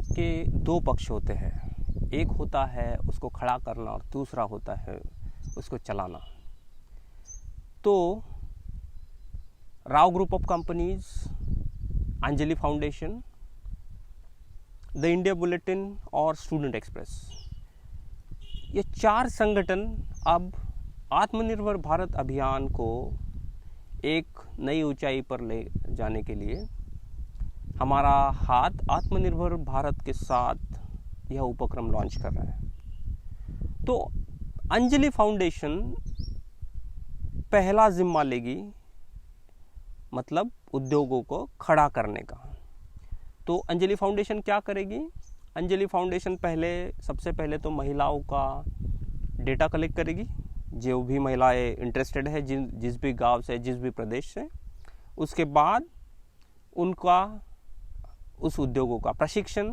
उद्योग के दो पक्ष होते हैं। एक होता है उसको खड़ा करना और दूसरा होता है उसको चलाना। तो Rao group of companies, Anjali foundation, the India bulletin और स्टूडेंट एक्सप्रेस, ये चार संगठन अब आत्मनिर्भर भारत अभियान को एक नई ऊंचाई पर ले जाने के लिए हमारा हाथ आत्मनिर्भर भारत के साथ यह उपक्रम लॉन्च कर रहा है। तो अंजलि फाउंडेशन पहला जिम्मा लेगी, मतलब उद्योगों को खड़ा करने का। तो अंजलि फाउंडेशन क्या करेगी? अंजलि फाउंडेशन सबसे पहले तो महिलाओं का डेटा कलेक्ट करेगी, जो भी महिलाएं इंटरेस्टेड है जिस भी गांव से, जिस भी प्रदेश से। उसके बाद उनका उस उद्योगों का प्रशिक्षण,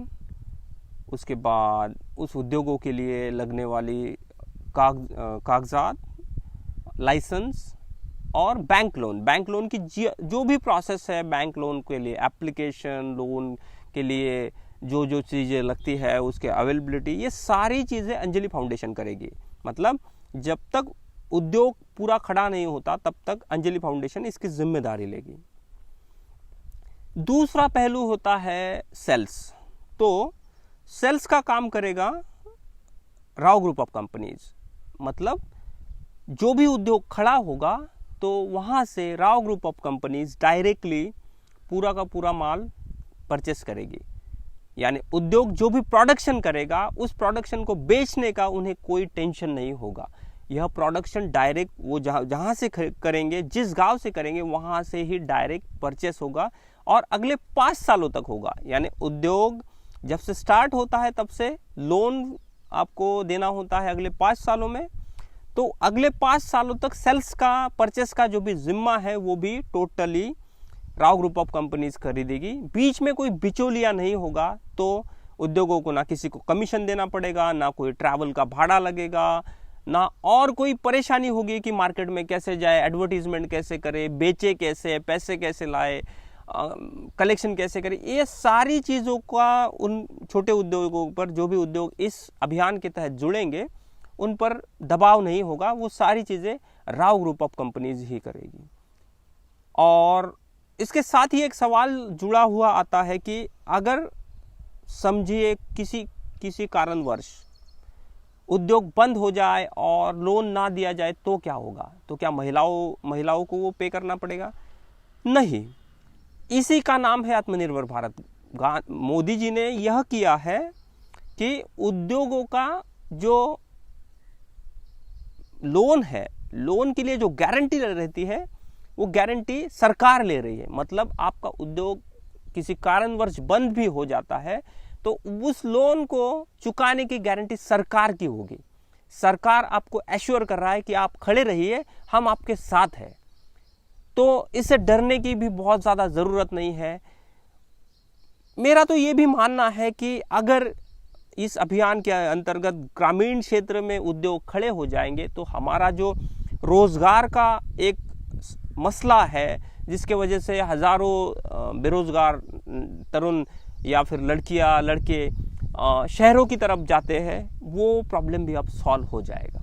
उसके बाद उस उद्योगों के लिए लगने वाली कागजात, लाइसेंस और बैंक लोन की जो भी प्रोसेस है, बैंक लोन के लिए एप्लीकेशन, लोन के लिए जो चीज़ें लगती है, उसके अवेलेबिलिटी, ये सारी चीज़ें अंजलि फाउंडेशन करेगी। मतलब जब तक उद्योग पूरा खड़ा नहीं होता तब तक अंजलि फाउंडेशन इसकी जिम्मेदारी लेगी। दूसरा पहलू होता है सेल्स। तो सेल्स का काम करेगा राव ग्रुप ऑफ कंपनीज। मतलब जो भी उद्योग खड़ा होगा तो वहाँ से Rao group of companies directly पूरा का पूरा माल परचेस करेगी। यानी उद्योग जो भी प्रोडक्शन करेगा उस प्रोडक्शन को बेचने का उन्हें कोई टेंशन नहीं होगा। यह प्रोडक्शन डायरेक्ट वो जहाँ से करेंगे, जिस गांव से करेंगे, वहाँ से ही डायरेक्ट परचेस होगा और अगले 5 सालों तक होगा। यानी उद्योग जब से स्टार्ट होता है तब से लोन आपको देना होता है अगले 5 सालों में। तो अगले 5 सालों तक सेल्स का, परचेस का जो भी जिम्मा है वो भी totally Rao group of companies खरीदेगी। बीच में कोई बिचौलिया नहीं होगा। तो उद्योगों को ना किसी को कमीशन देना पड़ेगा, ना कोई ट्रैवल का भाड़ा लगेगा, ना और कोई परेशानी होगी कि मार्केट में कैसे जाए, एडवर्टीजमेंट कैसे करे, बेचे कैसे, पैसे कैसे लाए, कलेक्शन कैसे करे। ये सारी चीज़ों का उन छोटे उद्योगों पर, जो भी उद्योग इस अभियान के तहत जुड़ेंगे, उन पर दबाव नहीं होगा। वो सारी चीज़ें राव ग्रुप ऑफ कंपनीज ही करेगी। और इसके साथ ही एक सवाल जुड़ा हुआ आता है कि अगर समझिए किसी कारणवश उद्योग बंद हो जाए और लोन ना दिया जाए तो क्या होगा? तो क्या महिलाओं को वो पे करना पड़ेगा? नहीं। इसी का नाम है आत्मनिर्भर भारत। मोदी जी ने यह किया है कि उद्योगों का जो लोन है, लोन के लिए जो गारंटी रहती है, वो गारंटी सरकार ले रही है। मतलब आपका उद्योग किसी कारणवश बंद भी हो जाता है तो उस लोन को चुकाने की गारंटी सरकार की होगी। सरकार आपको एश्योर कर रहा है कि आप खड़े रहिए, हम आपके साथ हैं। तो इससे डरने की भी बहुत ज़्यादा ज़रूरत नहीं है। मेरा तो ये भी मानना है कि अगर इस अभियान के अंतर्गत ग्रामीण क्षेत्र में उद्योग खड़े हो जाएंगे तो हमारा जो रोज़गार का एक मसला है, जिसके वजह से हज़ारों बेरोज़गार तरुण या फिर लड़कियां, लड़के शहरों की तरफ जाते हैं, वो प्रॉब्लम भी अब सॉल्व हो जाएगा।